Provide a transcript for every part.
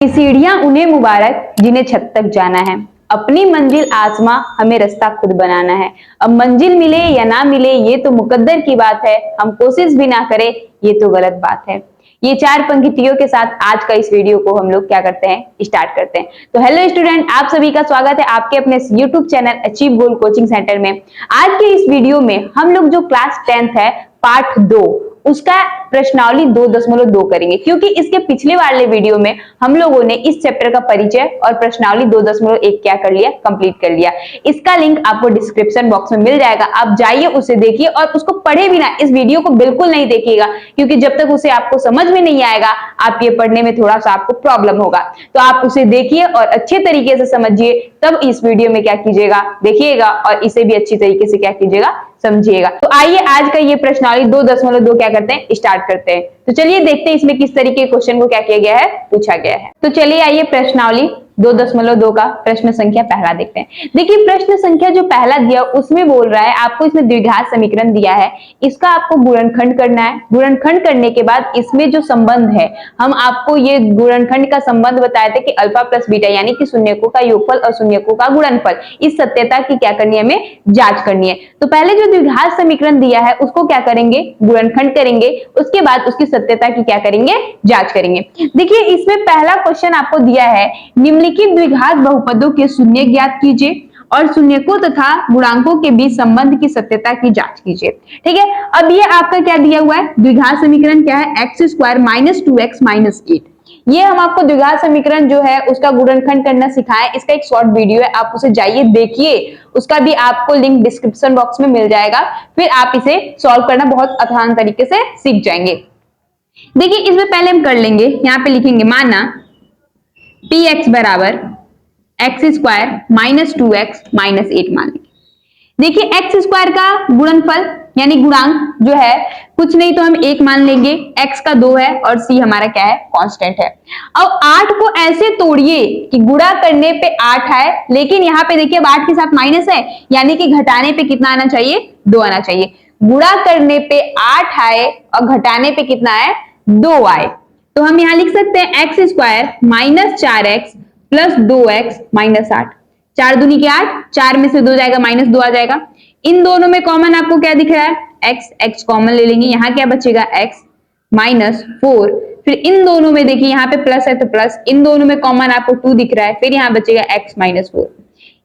सीढ़ियां उन्हें मुबारक जिन्हें छत तक जाना है, अपनी मंजिल आसमां हमें रास्ता खुद बनाना है। अब मंजिल मिले या ना मिले ये तो मुकद्दर की बात है, हम कोशिश भी ना करें ये तो गलत बात है। ये 4 पंक्तियों के साथ आज का इस वीडियो को हम लोग क्या करते हैं, स्टार्ट करते हैं। तो हेलो स्टूडेंट, आप सभी का स्वागत है आपके अपने यूट्यूब चैनल अचीव गोल कोचिंग सेंटर में। आज के इस वीडियो में हम लोग जो क्लास 10th है पार्ट 2 उसका प्रश्नावली 2.2 करेंगे, क्योंकि इसके पिछले वाले वीडियो में हम लोगों ने इस चैप्टर का परिचय और प्रश्नावली 2.1 क्या कर लिया, कंप्लीट कर लिया। इसका लिंक आपको डिस्क्रिप्शन बॉक्स में मिल जाएगा, आप जाइए उसे देखिए और उसको पढ़े बिना इस वीडियो को बिल्कुल नहीं देखिएगा, क्योंकि जब तक उसे आपको समझ में नहीं आएगा आप ये पढ़ने में थोड़ा सा आपको प्रॉब्लम होगा। तो आप उसे देखिए और अच्छे तरीके से समझिए, तब इस वीडियो में क्या कीजिएगा, देखिएगा और इसे भी अच्छी तरीके से क्या कीजिएगा, समझिएगा। तो आइए आज का ये प्रश्नावली 2.2 क्या करते हैं, स्टार्ट करते हैं। तो चलिए देखते हैं इसमें किस तरीके के क्वेश्चन को क्या किया गया है, पूछा गया है। तो चलिए आइए प्रश्नावली 2.2 का प्रश्न संख्या पहला देखते हैं। देखिए प्रश्न संख्या जो पहला दिया उसमें बोल रहा है, आपको इसमें द्विघात समीकरण दिया है, इसका आपको गुणनखंड करना है। गुणनखंड करने के बाद इसमें जो संबंध है, हम आपको ये गुणनखंड का संबंध बताए थे कि अल्फा प्लस बीटा यानी कि शून्यकों का योगफल और शून्यकों का गुणनफल, इस सत्यता की क्या करनी है, हमें जांच करनी है। तो पहले जो द्विघात समीकरण दिया है उसको क्या करेंगे, गुणनखंड करेंगे, उसके बाद उसकी सत्यता की क्या करेंगे, जांच करेंगे। देखिए इसमें पहला क्वेश्चन आपको दिया है, निम्नलिखित द्विघात बहुपदों के शून्य ज्ञात कीजिए और शून्यकों तथा गुणांकों के बीच संबंध की सत्यता की जांच कीजिए। ठीक है, अब ये आपका क्या दिया हुआ है, द्विघात समीकरण क्या है, x² - 2x - 8। ये हम आपको द्विघात समीकरण जो है उसका गुणनखंड करना सिखाएं, इसका एक शॉर्ट वीडियो है, आप उसे जाइए देखिए, उसका भी आपको लिंक डिस्क्रिप्शन बॉक्स में मिल जाएगा, फिर आप इसे सॉल्व करना बहुत आसान तरीके से सीख जाएंगे। देखिए इसमें पहले हम कर लेंगे, यहाँ पे लिखेंगे माना px बराबर x² - 2x - 8 मान लेंगे। देखिए x² का गुणनफल यानी गुणांक जो है कुछ नहीं तो हम 1 मान लेंगे, x का 2 है और c हमारा क्या है, कांस्टेंट है। अब 8 को ऐसे तोड़िए कि गुणा करने पे 8 है, लेकिन यहाँ पे देखिए अब 8 के साथ माइनस है, यानी कि घटाने पे कितना आना चाहिए, 2 आना चाहिए। गुणा करने पे 8 आए और घटाने पे कितना है, 2 आए, तो हम यहाँ लिख सकते हैं x² - 4x + 2x - 8। 4 दूनी के 8, 4 में से 2 जाएगा, -2 आ जाएगा। इन दोनों में कॉमन आपको क्या दिख रहा है, x कॉमन ले लेंगे, यहाँ क्या बचेगा, x - 4। फिर इन दोनों में देखिए यहाँ पे प्लस है तो प्लस, इन दोनों में कॉमन आपको 2 दिख रहा है, फिर यहाँ बचेगा x - 4,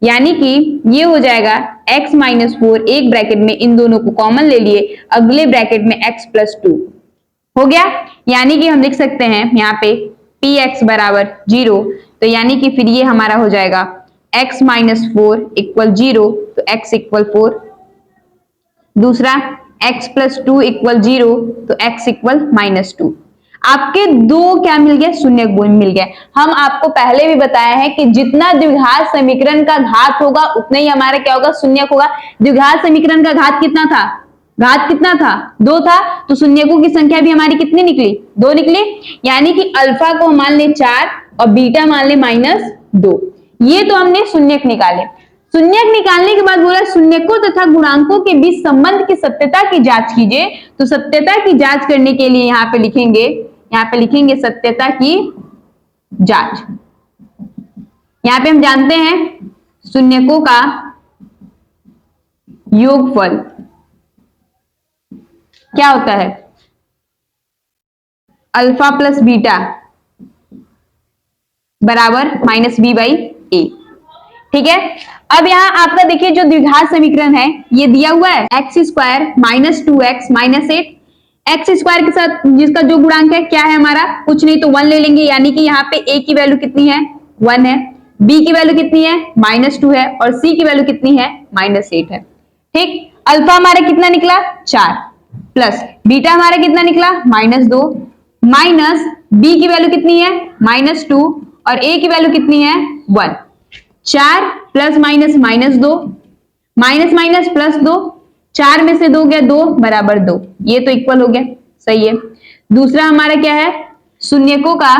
यानी कि ये हो जाएगा x - 4, एक ब्रैकेट में इन दोनों को कॉमन ले लिए, अगले ब्रैकेट में x + 2 हो गया। यानी कि हम लिख सकते हैं यहाँ पे px बराबर 0, तो यानी कि फिर ये हमारा हो जाएगा x - 4 = 0, तो x = 4। दूसरा x + 2 = 0, तो x = -2। आपके दो क्या मिल गया, शून्य गुण मिल गया। हम आपको पहले भी बताया है कि जितना द्विघात समीकरण का घात होगा उतना ही हमारा क्या होगा, शून्य होगा। द्विघात समीकरण का घात कितना था, घात कितना था, 2 था, तो शून्यकों की संख्या भी हमारी कितनी निकली, 2 निकली। यानी कि अल्फा को मान ले 4 और बीटा मान ले -2। ये तो हमने शून्यक निकाले। शून्यक निकालने के बाद बोला शून्यकों तथा गुणांकों के बीच संबंध की सत्यता की जांच कीजिए। तो सत्यता की जांच करने के लिए यहाँ पे लिखेंगे सत्यता की जांच। यहाँ पे हम जानते हैं शून्यकों का योगफल क्या होता है, अल्फा प्लस बीटा बराबर -b/a। ठीक है, अब यहाँ आपका देखिए जो द्विघात समीकरण है ये दिया हुआ है x² - 2x - 8। x² के साथ जिसका जो गुणांक है क्या है हमारा, कुछ नहीं तो 1 ले लेंगे, यानी कि यहाँ पे a की वैल्यू कितनी है, 1 है, b की वैल्यू कितनी है, -2 है, और c की वैल्यू कितनी है, -8 है। ठीक, अल्फा हमारा कितना निकला, 4, प्लस बीटा हमारा कितना निकला, -2, माइनस b की वैल्यू कितनी है, -2, और a की वैल्यू कितनी है, 1। 4 + -2, माइनस माइनस +2, 4 में से 2 गया 2 बराबर 2, ये तो इक्वल हो गया, सही है। दूसरा हमारा क्या है, शून्यकों का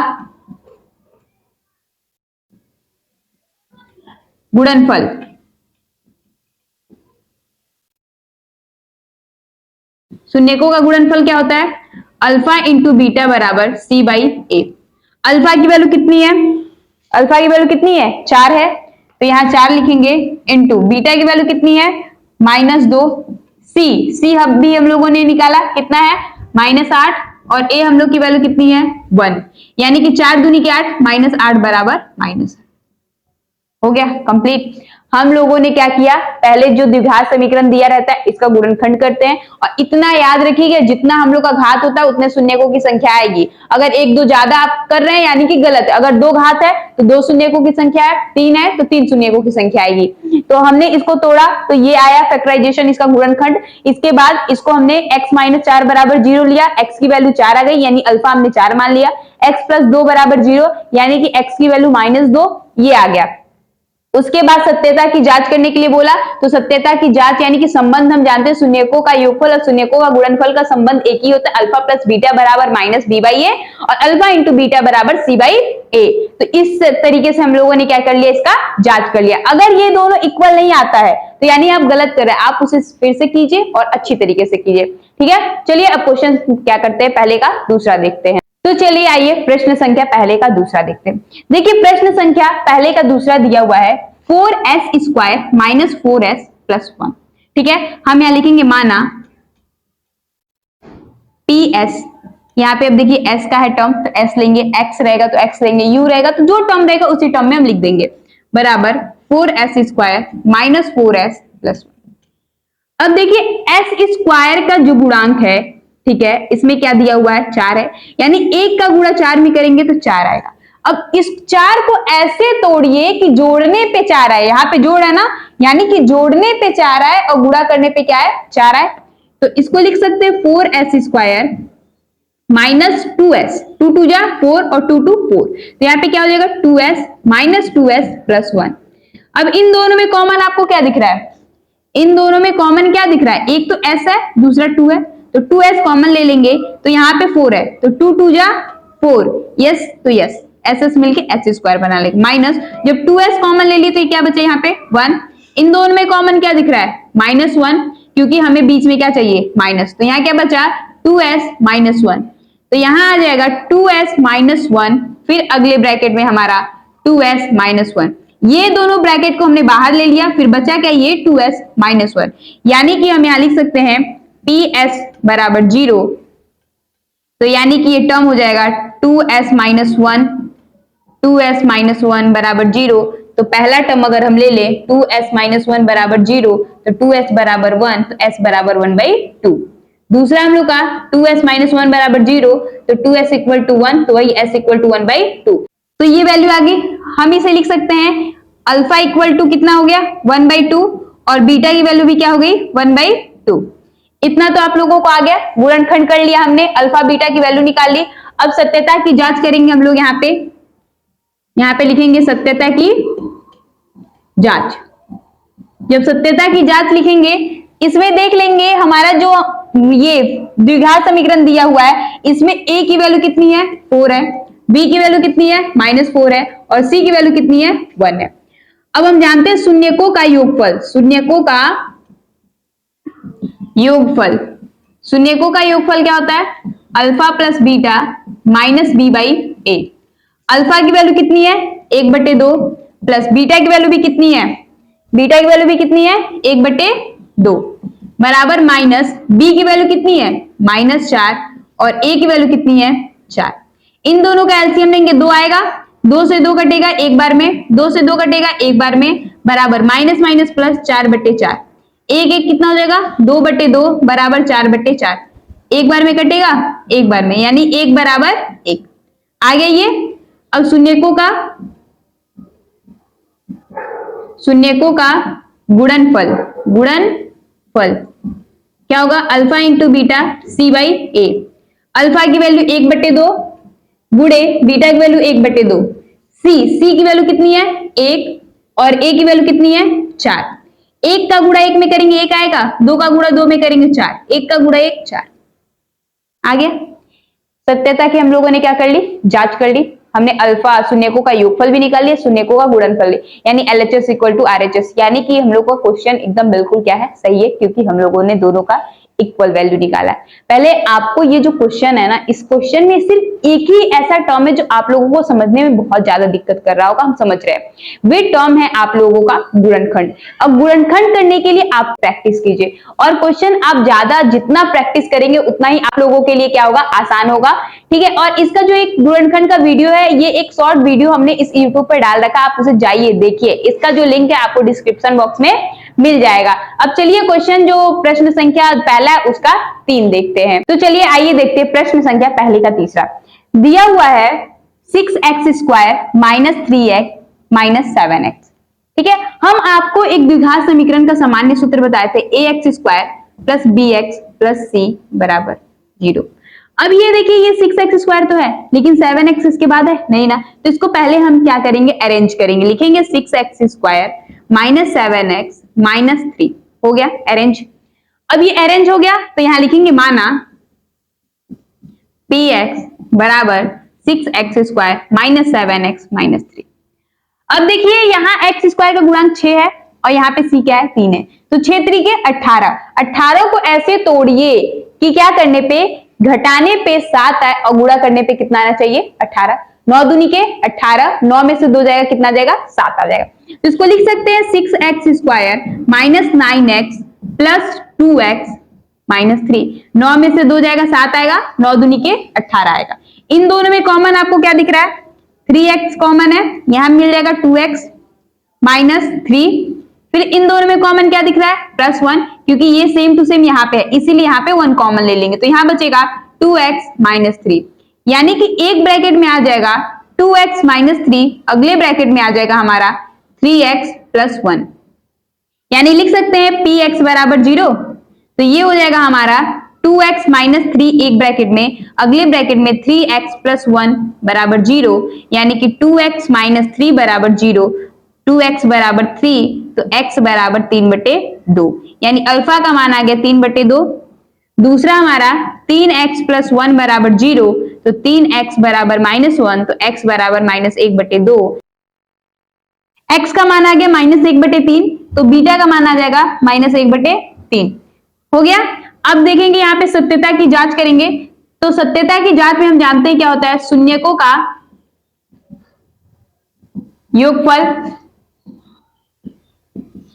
गुणनफल। शून्यकों का गुणनफल क्या होता है, अल्फा इंटू बीटा बराबर c/a। अल्फा की वैल्यू कितनी है, अल्फा की वैल्यू कितनी है 4 है, तो यहाँ 4 लिखेंगे इनटू बीटा की वैल्यू कितनी है -2, सी भी हम लोगों ने निकाला कितना है -8 और ए हम लोग की वैल्यू कितनी है 1, यानी कि 4 दूनी के 8 -8 बराबर माइनस हो गया कंप्लीट। हम लोगों ने क्या किया, पहले जो द्विघात समीकरण दिया रहता है इसका गुणनखंड करते हैं और इतना याद रखिएगा जितना हम लोग का घात होता है उतने शून्यकों की संख्या आएगी। अगर 1 2 ज्यादा आप कर रहे हैं यानी कि गलत है, अगर 2 घात है तो 2 शून्यकों की संख्या है, 3 है तो 3 शून्यकों की संख्या आएगी। तो हमने इसको तोड़ा तो ये आया फैक्टराइजेशन, इसका गुणनखंड। इसके बाद इसको हमने x - 4 बराबर 0 लिया, x की वैल्यू 4 आ गई यानी अल्फा हमने 4 मान लिया, x + 2 बराबर 0 यानी कि x की वैल्यू -2 ये आ गया। उसके बाद सत्यता की जांच करने के लिए बोला, तो सत्यता की जांच यानी कि संबंध हम जानते हैं शून्यकों का योगफल और शून्यकों का गुणनफल का संबंध एक ही होता है, अल्फा प्लस बीटा बराबर -b/a और अल्फा इंटू बीटा बराबर c/a। तो इस तरीके से हम लोगों ने क्या कर लिया, इसका जांच कर लिया। अगर ये दोनों इक्वल नहीं आता है तो यानी आप गलत कर रहे हैं, आप उसे फिर से कीजिए और अच्छी तरीके से कीजिए, ठीक है। चलिए अब क्वेश्चन क्या करते हैं, पहले का दूसरा देखते हैं। तो चलिए आइए प्रश्न संख्या पहले का दूसरा देखते हैं। देखिए प्रश्न संख्या पहले का दूसरा दिया हुआ है 4s² - 4s + 1, ठीक है। हम यहां लिखेंगे माना ps, यहाँ पे अब देखिए s का है टर्म तो s लेंगे, x रहेगा तो x लेंगे, u रहेगा तो जो टर्म रहेगा उसी टर्म में हम लिख देंगे, बराबर 4s² - 4s + 1। अब देखिए s² का जो गुणांक है, ठीक है, इसमें क्या दिया हुआ है 4 है, यानी 1 का गुणा 4 में करेंगे तो 4 आएगा। अब इस 4 को ऐसे तोड़िए कि जोड़ने पे 4 आए, यहाँ पे जोड़ है ना, यानी कि जोड़ने पे 4 आए और गुणा करने पे क्या है 4 आए। तो इसको लिख सकते हैं 4s² - 2s, 2 2 जा 4 और 2 2 4, तो यहाँ पे क्या हो जाएगा 2s - 2s + 1। अब इन दोनों में कॉमन आपको क्या दिख रहा है, इन दोनों में कॉमन क्या दिख रहा है, एक तो s है दूसरा 2 है, तो 2s कॉमन ले लेंगे तो यहाँ पे 4 है तो 2 2 जा 4, यस तो यस, एस मिलके s² बना लेंगे, माइनस जब 2s कॉमन ले लिए तो क्या बचे यहाँ पे 1। इन दोनों में कॉमन क्या दिख रहा है -1, क्योंकि हमें बीच में क्या चाहिए माइनस, तो यहाँ क्या बचा 2s - 1, तो यहाँ आ जाएगा 2s - 1, फिर अगले ब्रैकेट में हमारा 2s - 1, ये दोनों ब्रैकेट को हमने बाहर ले लिया, फिर बचा क्या ये 2s - 1, यानी कि हम यहाँ लिख सकते हैं ps बराबर 0, तो यानी कि ये टर्म हो जाएगा 2s - 1, 2s - 1 बराबर 0। तो पहला टर्म अगर हम ले लें 2s - 1 बराबर 0 तो 2s बराबर 1, तो s बराबर 1/2। दूसरा हम लोग का 2s - 1 बराबर 0 तो 2s = 1, तो वही s = 1/2। तो ये वैल्यू आ गई, हम इसे लिख सकते हैं अल्फा = कितना हो गया 1/2 और बीटा की वैल्यू भी क्या हो गई 1/2। इतना तो आप लोगों को आ गया, गुणनखंड कर लिया हमने, अल्फा बीटा की वैल्यू निकाल ली। अब सत्यता की जांच करेंगे हम लोग, यहाँ पे लिखेंगे सत्यता की जांच। जब सत्यता की जांच लिखेंगे इसमें देख लेंगे हमारा जो ये द्विघात समीकरण दिया हुआ है इसमें a की वैल्यू कितनी है 4 है, b की वैल्यू कितनी है -4 है और c की वैल्यू कितनी है 1 है। अब हम जानते हैं शून्यकों का योगफल, शून्यकों का योगफल, शून्यकों का योगफल क्या होता है alpha plus beta minus b/a। Alpha की वैल्यू कितनी है 1/2 प्लस बीटा की वैल्यू भी कितनी है, बीटा की वैल्यू भी कितनी है 1/2 बराबर माइनस बी की वैल्यू कितनी है -4 और ए की वैल्यू कितनी है 4। इन दोनों का एलसीएम लेंगे 2 आएगा, 2 से 2 कटेगा एक बार में, 2 से 2 कटेगा एक बार में, बराबर माइनस माइनस प्लस 4/4, एक एक कितना हो जाएगा 2/2 बराबर 4/4, एक बार में कटेगा एक बार में, यानी 1 बराबर 1 आ गया ये। अब शून्यकों का गुणनफल, गुणनफल क्या होगा alpha into beta c/a। Alpha की वैल्यू 1/2 गुणे बीटा की वैल्यू 1/2, सी की वैल्यू कितनी है 1 और a की वैल्यू कितनी है 4। 1 का गुणा 1 में करेंगे 1 आएगा, 2 का गुणा 2 में करेंगे 4, 1 का गुणा 1 4 आ गया। सत्यता की हम लोगों ने क्या कर ली जांच कर ली, हमने अल्फा शून्यकों का योगफल भी निकाल लिया, शून्यकों का गुणनफल लिया, यानी LHS = RHS, यानी कि हम लोग का क्वेश्चन एकदम बिल्कुल क्या है सही है, क्योंकि हम लोगों ने दोनों का इक्वल वैल्यू निकाला है। पहले आपको ये जो क्वेश्चन है ना, इस क्वेश्चन में सिर्फ एक ही ऐसा टर्म है जो आप लोगों को समझने में बहुत ज्यादा दिक्कत कर रहा होगा, हम समझ रहे हैं। वे टर्म है आप लोगों का गुणनखंड। अब गुणनखंड करने के लिए आप प्रैक्टिस कीजिए, और क्वेश्चन आप ज्यादा जितना प्रैक्टिस करेंगे उतना ही आप लोगों के लिए क्या होगा, आसान होगा। ठीक है, और इसका जो एक गुणनखंड का वीडियो है, ये एक शॉर्ट वीडियो हमने इस यूट्यूब पर डाल रखा, आप उसे जाइए देखिए, इसका जो लिंक है आपको डिस्क्रिप्शन बॉक्स में मिल जाएगा। अब चलिए क्वेश्चन जो प्रश्न संख्या पहला है उसका 3 देखते हैं। तो चलिए आइए देखते हैं प्रश्न संख्या पहले का तीसरा। दिया हुआ है 6x² minus 3x minus 7x। ठीक है, हम आपको एक द्विघात समीकरण का सामान्य सूत्र बताए थे, ax² plus bx plus c बराबर 0। अब ये देखिए, ये 6x² तो है लेकिन 7x इसके बाद है नहीं ना, तो इसको पहले हम क्या करेंगे, अरेंज करेंगे। लिखेंगे 6x² माइनस 7x माइनस 3, हो गया अरेंज। अब ये अरेंज हो गया तो यहां लिखेंगे माना px बराबर 6x² माइनस 7x माइनस 3। अब देखिए यहाँ x² का गुणांक 6 है और यहाँ पे c क्या है, 3 है, तो 6 3 के 18। 18 को ऐसे तोड़िए कि क्या करने पे, घटाने पे 7 आए और गुणा करने पे कितना आना चाहिए, 18। 9 दूनी के 18, 9 में से 2 जाएगा, कितना जाएगा, 7 आ जाएगा। तो इसको लिख सकते हैं 6x² minus 9x plus 2x minus 3। 9 में से 2 जाएगा, 7 आएगा, 9 दूनी के 18 आएगा। इन दोनों में कॉमन आपको क्या दिख रहा है, 3x कॉमन है, यहां मिल जाएगा 2x माइनस 3। फिर इन दोनों में कॉमन क्या दिख रहा है, +1, क्योंकि ये सेम टू सेम यहाँ पे है, इसीलिए यहाँ पे 1 कॉमन ले लेंगे, तो यहाँ बचेगा 2x माइनस 3, यानी कि एक ब्रैकेट में आ जाएगा 2x माइनस 3, अगले ब्रैकेट में आ जाएगा हमारा 3x प्लस 1, यानी लिख सकते हैं px बराबर 0। तो ये हो जाएगा हमारा 2x माइनस 3 एक ब्रैकेट में, अगले ब्रैकेट में 3x प्लस 1 बराबर 0, यानी कि 2x माइनस 3 बराबर 0, 2x बराबर 3, तो x बराबर 3/2, यानी अल्फा का मान आ गया 3/2। दूसरा हमारा 3x प्लस 1 बराबर 0, तो 3x बराबर -1, तो x बराबर -1/2। x का मान आ गया -1/3, तो बीटा का मान आ जाएगा -1/3। हो गया। अब देखेंगे यहाँ पे सत्यता की जांच करेंगे, तो सत्यता की जांच में हम जानते हैं क्या होता है, शून्यकों का योगफल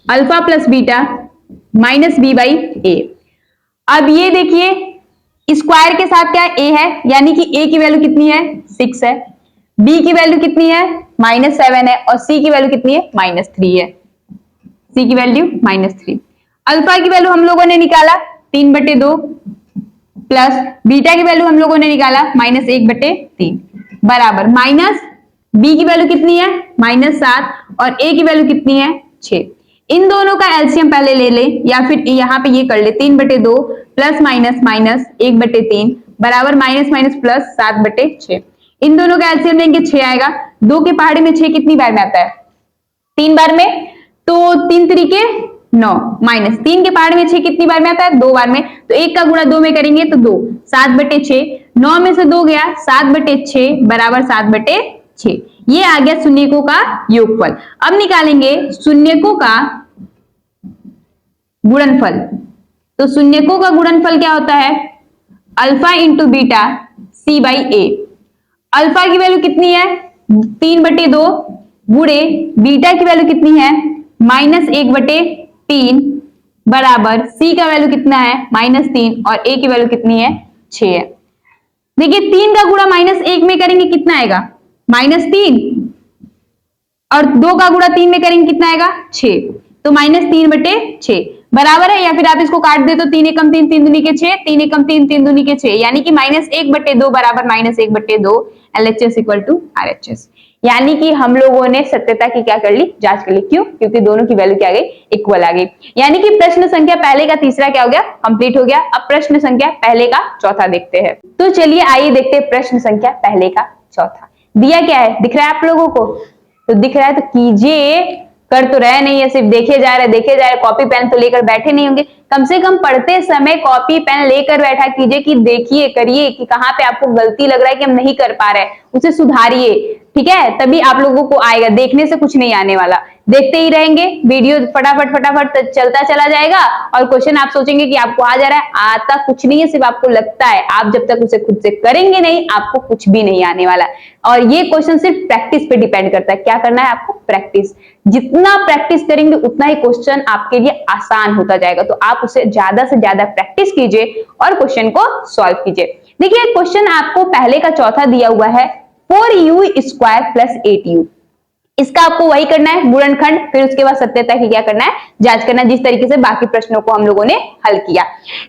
alpha plus beta minus b/a। अब ये देखिए स्क्वायर के साथ क्या a है, यानी कि a की वैल्यू कितनी है, 6 है, b की वैल्यू कितनी है, -7 है, और c की वैल्यू कितनी है, -3 है, c की वैल्यू -3। अल्फा की वैल्यू हम लोगों ने निकाला 3/2 प्लस बीटा की वैल्यू हम लोगों ने निकाला -1/3 बराबर माइनस b की वैल्यू कितनी है, -7, और a की वैल्यू कितनी है, 6। इन दोनों का एलसीएम पहले ले ले, या फिर यहाँ पे ये कर ले, 3/2 प्लस माइनस माइनस 1/3 बराबर माइनस माइनस प्लस 7/6। इन दोनों का एलसीएम लेंगे 6 आएगा। 2 के पहाड़े में 6 कितनी बार में आता है, 3 बार में, तो 3 3 9, माइनस 3 के पहाड़े में 6 कितनी बार में आता है, 2 बार में, तो 1 का गुणा 2 में करेंगे तो 2, 7/6, 9 में से 2 गया, 7/6 बराबर 7/6। ये आ गया शून्यकों का योगफल। अब निकालेंगे शून्यकों का गुणनफल। तो शून्यकों का गुणनफल क्या होता है, alpha into beta c/a। Alpha की वैल्यू कितनी है, 3/2 गुणे बीटा की वैल्यू कितनी है, -1/3 बराबर c का वैल्यू कितना है, -3, और a की वैल्यू कितनी है, 6 है। देखिए 3 का गुणा -1 में करेंगे कितना आएगा, -3, और 2 का गुणा 3 में करेंगे कितना आएगा, 6, तो -3/6 बराबर है, या फिर आप इसको काट दे तो 3 एकम 3, 3 दूनी के 6, 3 एकम 3, 3 दूनी के 6, यानी कि -1/2 बराबर -1/2, LHS इक्वल टू RHS। यानी कि हम लोगों ने सत्यता की क्या कर ली, जांच कर ली। क्यों, क्योंकि दोनों की वैल्यू क्या आ गई, इक्वल आ गई। यानी कि प्रश्न संख्या पहले का तीसरा क्या हो गया, कंप्लीट हो गया। अब प्रश्न संख्या पहले का चौथा देखते हैं। तो चलिए आइए देखते हैं प्रश्न संख्या पहले का चौथा। दिया क्या है, दिख रहा है आप लोगों को, तो दिख रहा है तो कीजिए, कर तो रहे नहीं है, सिर्फ देखे जा रहे, कॉपी पेन तो लेकर बैठे नहीं होंगे, कम से कम पढ़ते समय कॉपी पेन लेकर बैठा कीजिए कि देखिए करिए कि कहाँ पे आपको गलती लग रहा है कि हम नहीं कर पा रहे हैं, उसे सुधारिए। ठीक है, तभी आप लोगों को आएगा, देखने से कुछ नहीं आने वाला। देखते ही रहेंगे वीडियो फटाफट फटाफट चलता चला जाएगा और क्वेश्चन आप सोचेंगे कि आपको आ जा रहा है, आता कुछ नहीं है, सिर्फ आपको लगता है। आप जब तक उसे खुद से करेंगे नहीं, आपको कुछ भी नहीं आने वाला। और ये क्वेश्चन सिर्फ प्रैक्टिस पे डिपेंड करता है। क्या करना है आपको? प्रैक्टिस। जितना प्रैक्टिस करेंगे उतना ही क्वेश्चन आपके लिए आसान होता जाएगा। तो आप उसे ज्यादा से ज्यादा प्रैक्टिस कीजिए और क्वेश्चन को सॉल्व कीजिए। देखिए क्वेश्चन आपको पहले का चौथा दिया हुआ है 4u स्क्वायर प्लस 8u। इसका आपको वही करना है, गुणनखंड, फिर उसके बाद सत्यता की क्या करना है? जांच करना, जिस तरीके से बाकी प्रश्नों को हम लोगों ने हल किया।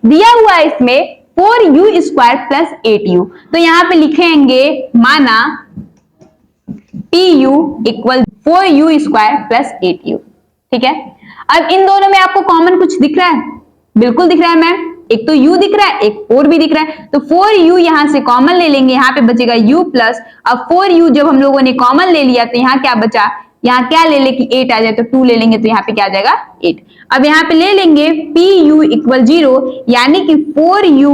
दिया हुआ है इसमें 4u स्क्वायर प्लस 8u, तो यहां पे लिखेंगे माना tu equal 4u square plus 8u। ठीक है, अब इन दोनों में आपको कॉमन कुछ दिख रहा है? बिल्कुल दिख रहा है मैम, एक तो u दिख रहा है, एक 4 भी दिख रहा है, तो 4u यहां से कॉमन ले लेंगे, यहां पे बचेगा u प्लस, अब 4u जब हम लोगों ने कॉमन ले लिया तो यहां क्या बचा? यहाँ क्या ले ले कि 8 आ जाए, तो 2 ले लेंगे तो यहाँ पे क्या आ जाएगा? 8। अब यहाँ पे ले लेंगे pu इक्वल 0, यानी कि 4u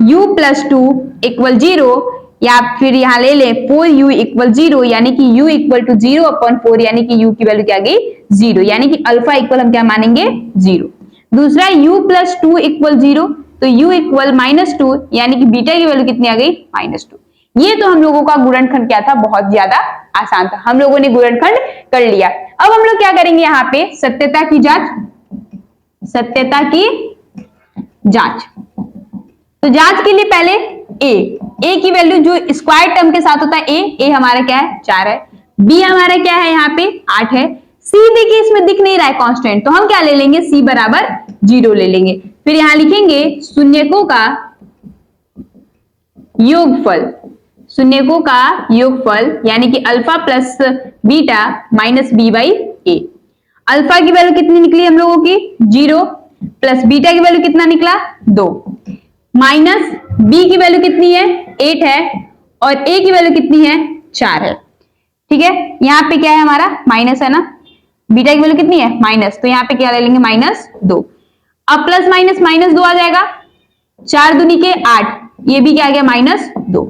u प्लस 2 इक्वल 0, या फिर यहाँ ले ले 4u इक्वल 0, यानी कि u इक्वल टू 0 अपॉन 4, यानी कि u की वैल्यू क्या आ गई? 0, यानी कि अल्फा इक्वल हम क्या मानेंगे? 0। दूसरा u प्लस 2 इक्वल 0, तो u इक्वल -2, यानी कि बीटा की वैल्यू कितनी आ गई? -2। ये तो हम लोगों का गुणनखंड क्या था? बहुत ज्यादा आसान था, हम लोगों ने गुणनखंड कर लिया। अब हम लोग क्या करेंगे? यहाँ पे सत्यता की जांच, सत्यता की जांच। तो जांच के लिए पहले a की वैल्यू जो स्क्वायर टर्म के साथ होता है a हमारा क्या है? 4 है। b हमारा क्या है? यहाँ पे 8 है। c देखिए इसमें दिख नहीं रहा है कांस्टेंट, तो हम क्या ले लेंगे? c बराबर 0 ले लेंगे। फिर यहां लिखेंगे शून्यकों का योगफल, शून्यकों का योगफल, यानी कि alpha plus beta minus B by A. अल्फा की वैल्यू कितनी निकली हम लोगों की? 0, प्लस बीटा की वैल्यू कितना निकला? 2, माइनस बी की वैल्यू कितनी है? 8 है, और ए की वैल्यू कितनी है? 4 है। ठीक है, यहाँ पे क्या है हमारा? माइनस है ना, बीटा की वैल्यू कितनी है? माइनस, तो यहाँ पे क्या ले लेंगे? -2। अब प्लस माइनस -2 आ जाएगा, 4 दूनी के 8, ये भी क्या आ गया? -2।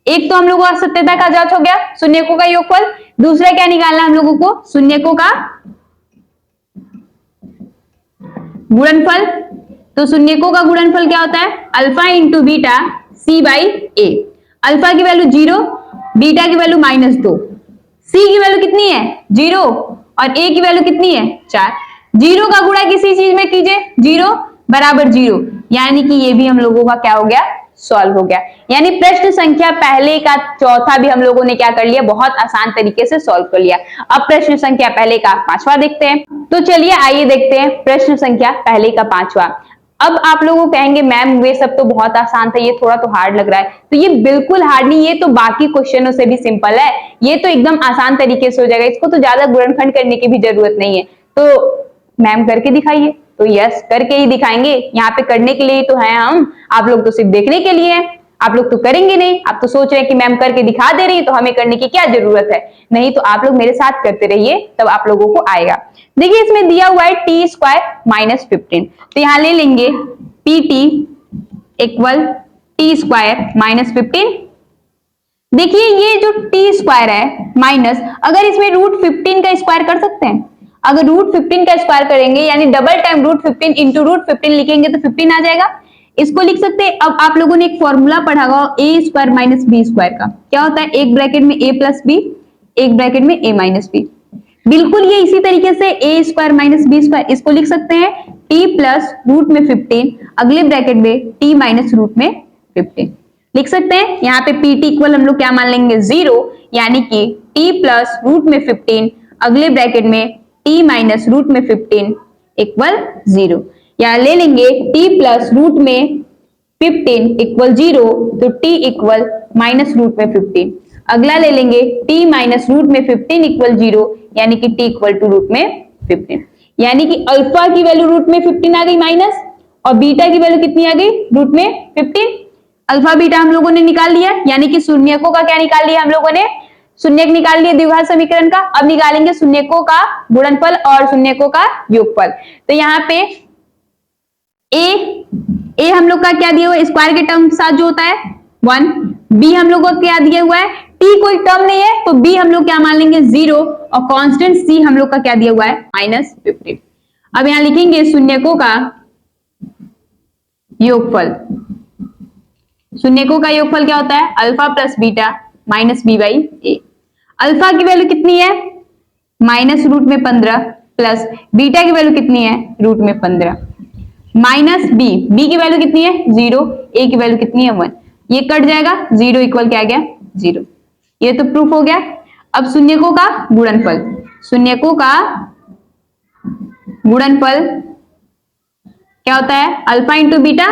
एक तो हम लोगों का सत्यता का जांच हो गया, शून्यकों का योगफल। दूसरा क्या निकालना है हम लोगों को? शून्यकों का गुणनफल। तो शून्यकों का गुणनफल क्या होता है? Alpha into beta c by A. अल्फा की वैल्यू 0, बीटा की वैल्यू -2, c की वैल्यू कितनी है? 0, और a की वैल्यू कितनी है? 4। 0 का गुणा किसी चीज में कीजिए, 0 बराबर 0, यानी कि ये भी हम लोगों का क्या हो गया? सॉल्व हो गया। यानी प्रश्न संख्या पहले का चौथा भी हम लोगों ने क्या कर लिया? बहुत आसान तरीके से सॉल्व कर लिया। अब प्रश्न संख्या पहले का पांचवा देखते हैं। तो चलिए आइए देखते हैं प्रश्न संख्या पहले का पांचवा। अब आप लोगों कहेंगे मैम वे सब तो बहुत आसान था, ये थोड़ा तो हार्ड लग रहा है। तो ये बिल्कुल हार्ड नहीं, ये तो बाकी क्वेश्चनों से भी सिंपल है, ये तो एकदम आसान तरीके से हो जाएगा, इसको तो ज्यादा गुणनखंड करने की भी जरूरत नहीं है। तो मैम करके दिखाइए, तो यस करके ही दिखाएंगे, यहाँ पे करने के लिए तो है हम, आप लोग तो सिर्फ देखने के लिए हैं, आप लोग तो करेंगे नहीं। आप तो सोच रहे हैं कि मैम करके दिखा दे रही है तो हमें करने की क्या जरूरत है। नहीं, तो आप लोग मेरे साथ करते रहिए, तब आप लोगों को आएगा। देखिए इसमें दिया हुआ है टी स्क्वायर -15, तो यहां ले लेंगे P T equal T square -15। देखिए ये जो टी स्क्वायर है माइनस, अगर इसमें √15 का स्क्वायर कर सकते हैं, अगर √15 का स्क्वायर करेंगे यानी डबल टाइम √15 इंटू √15 लिखेंगे तो 15 आ जाएगा। इसको लिख सकते हैं। अब आप लोगों ने एक फॉर्मूला पढ़ा होगा A square minus B square का, क्या होता है? एक ब्रैकेट में a प्लस बी, एक ब्रैकेट में a माइनस बी। बिल्कुल ये इसी तरीके से a square minus B square, इसको लिख सकते हैं t प्लस √15, अगले ब्रैकेट में t माइनस √15 लिख सकते हैं। यहाँ पे पी टी इक्वल हम लोग क्या मान लेंगे? 0, यानी कि t प्लस √15, अगले ब्रैकेट में t माइनस √15 इक्वल 0। या ले लेंगे t प्लस √15 इक्वल 0, तो t इक्वल माइनस √15। अगला ले लेंगे t माइनस √15 इक्वल 0, यानी कि t इक्वल टू √15। यानी कि अल्फा की वैल्यू √15 आ गई माइनस, और बीटा की वैल्यू कितनी आ गई? √15। अल्फा बीटा हम लोगों ने निकाल लिया, यानी कि शून्यकों का क्या निकाल लिया हम लोगों ने? शून्यक निकाल लिए द्विघात समीकरण का। अब निकालेंगे शून्यकों का गुणनफल और शून्यकों का योगफल। तो यहाँ पे ए हम लोग का क्या दिया हुआ है, स्क्वायर के टर्म के साथ जो होता है 1। बी हम लोग को क्या दिया हुआ है, टी कोई टर्म नहीं है तो बी हम लोग क्या मान लेंगे 0, और कांस्टेंट सी हम लोग का क्या दिया हुआ है -15। अब यहां लिखेंगे शून्यकों का योगफल। शून्यकों का योगफल क्या होता है, alpha plus beta minus B by A. अल्फा की वैल्यू कितनी है, -√15 प्लस बीटा की वैल्यू कितनी है, √15 माइनस बी की वैल्यू कितनी है 0, ए की वैल्यू कितनी है 1। ये कट जाएगा, 0 इक्वल क्या आ गया 0। ये तो प्रूफ हो गया। अब शून्यकों का गुणनफल, शून्यकों का गुणनफल क्या होता है, alpha into beta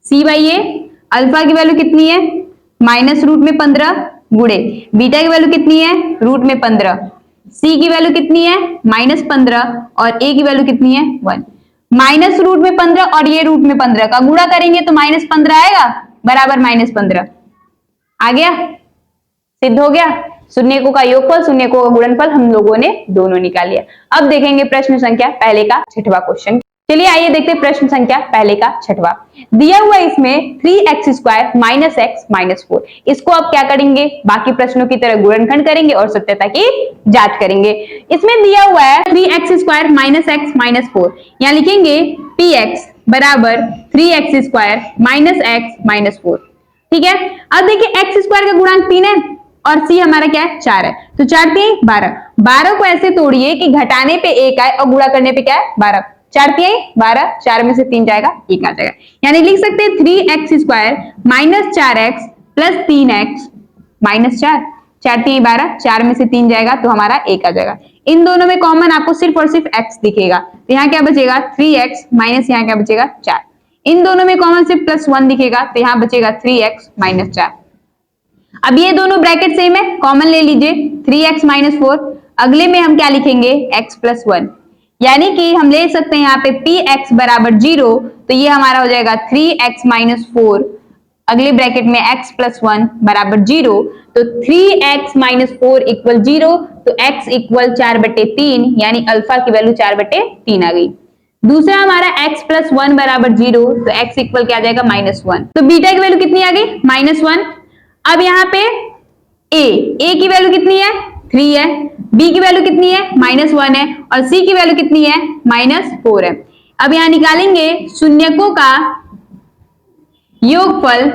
C by A. अल्फा की वैल्यू कितनी है -√15 गुणे बीटा की वैल्यू कितनी है √15, सी की वैल्यू कितनी है -15 और ए की वैल्यू कितनी है 1। -√15 और ये √15 का गुणा करेंगे तो -15 आएगा, बराबर -15 आ गया, सिद्ध हो गया। शून्यकों का योगफल, शून्यकों का गुणनफल हम लोगों ने दोनों निकाल लिया। अब देखेंगे प्रश्न संख्या पहले का छठवां क्वेश्चन। चलिए आइए देखते हैं प्रश्न संख्या पहले का छठवां। दिया हुआ इसमें 3x² - x - 4। इसको अब क्या करेंगे, बाकी प्रश्नों की तरह गुणनखंड करेंगे और सत्यता की जांच करेंगे। इसमें दिया हुआ है 3x² - x - 4। यहां लिखेंगे px बराबर 3x² - x - 4। ठीक है। अब देखिए x² का गुणांक 3 है और c हमारा क्या है 4 है, तो 4 3 12। 12 को ऐसे तोड़िए कि घटाने पे 1 आए और गुणा करने पे क्या है 12। 4 3 12, 4 में से 3 जाएगा 1 आ जाएगा। यानी लिख सकते हैं 3x² - 4x प्लस 3x - 4। 4 3 12, 4 में से 3 जाएगा तो हमारा 1 आ जाएगा। इन दोनों में कॉमन आपको सिर्फ और सिर्फ x दिखेगा, तो यहाँ क्या बचेगा 3x माइनस यहाँ क्या बचेगा 4। इन दोनों में कॉमन सिर्फ +1 दिखेगा, तो यहाँ बचेगा 3x - 4। अब ये दोनों ब्रैकेट सेम है, कॉमन ले लीजिए 3x - 4। अगले में हम क्या लिखेंगे x + 1, यानी कि हम ले सकते हैं यहाँ पे px बराबर 0, तो ये हमारा हो जाएगा 3x - 4। अगले ब्रैकेट में x + 1 बराबर 0, तो 3x - 4 = 0, तो x = 4/3, यानी अल्फा की वैल्यू 4/3 आ गई। दूसरा हमारा x + 1 बराबर 0, तो x इक्वल क्या आ जाएगा -1, तो बीटा की वैल्यू कितनी आ गई -1। अब यहाँ पे a की वैल्यू कितनी है 3 है, b की वैल्यू कितनी है -1 है और c की वैल्यू कितनी है -4 है। अब यहां निकालेंगे शून्यकों का योगफल।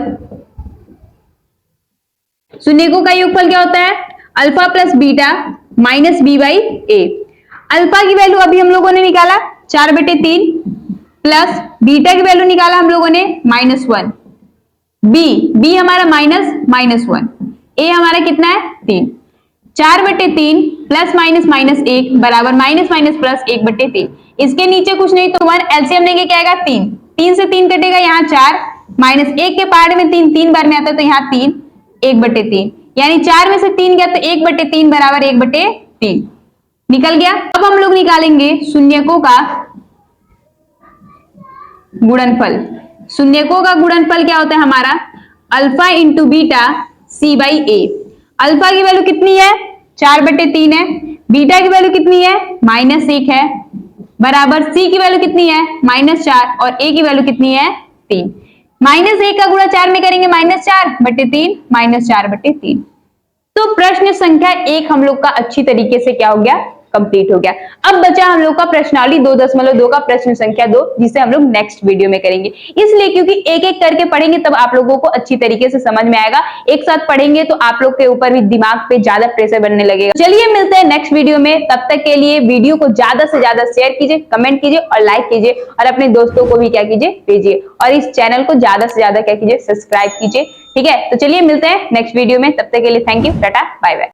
शून्यकों का योगफल क्या होता है, alpha plus beta minus b by A. अल्फा की वैल्यू अभी हम लोगों ने निकाला 4/3 प्लस बीटा की वैल्यू निकाला हम लोगों ने -1। बी हमारा -1, ए हमारा कितना है 3। 4/3 प्लस -1 बराबर -+1/3। इसके नीचे कुछ नहीं तो 1, एलसीएम लेंगे क्या आएगा 3। 3 से 3 कटेगा, यहाँ 4 -1 के पार्ट में 3 बार में आता है, तो यहाँ 3 1/3, यानी 4 में से 3 गया तो 1/3 बराबर 1/3 निकल गया। अब हम लोग निकालेंगे शून्यकों का गुणनफल। शून्यकों का गुणनफल क्या होता है हमारा, alpha into beta C by A. अल्फा की वैल्यू कितनी है 4/3 है, बीटा की वैल्यू कितनी है -1 है, बराबर सी की वैल्यू कितनी है -4 और ए की वैल्यू कितनी है 3। -1 का गुणा 4 में करेंगे -4/3 -4/3। तो प्रश्न संख्या 1 हम लोग का अच्छी तरीके से क्या हो गया, कंप्लीट हो गया। अब बचा हम लोग का प्रश्नावली 2.2 का प्रश्न संख्या 2, जिसे हम लोग नेक्स्ट वीडियो में करेंगे। इसलिए क्योंकि एक एक करके पढ़ेंगे तब आप लोगों को अच्छी तरीके से समझ में आएगा। एक साथ पढ़ेंगे तो आप लोग के ऊपर भी दिमाग पे ज्यादा प्रेशर बनने लगेगा। चलिए मिलते हैं नेक्स्ट वीडियो में, तब तक के लिए वीडियो को ज्यादा से ज्यादा शेयर कीजिए, कमेंट कीजिए और लाइक कीजिए और अपने दोस्तों को भी क्या कीजिए भेजिए, और इस चैनल को ज्यादा से ज्यादा क्या कीजिए सब्सक्राइब कीजिए। ठीक है, तो चलिए मिलते हैं नेक्स्ट वीडियो में, तब तक के लिए thank you, tata bye bye.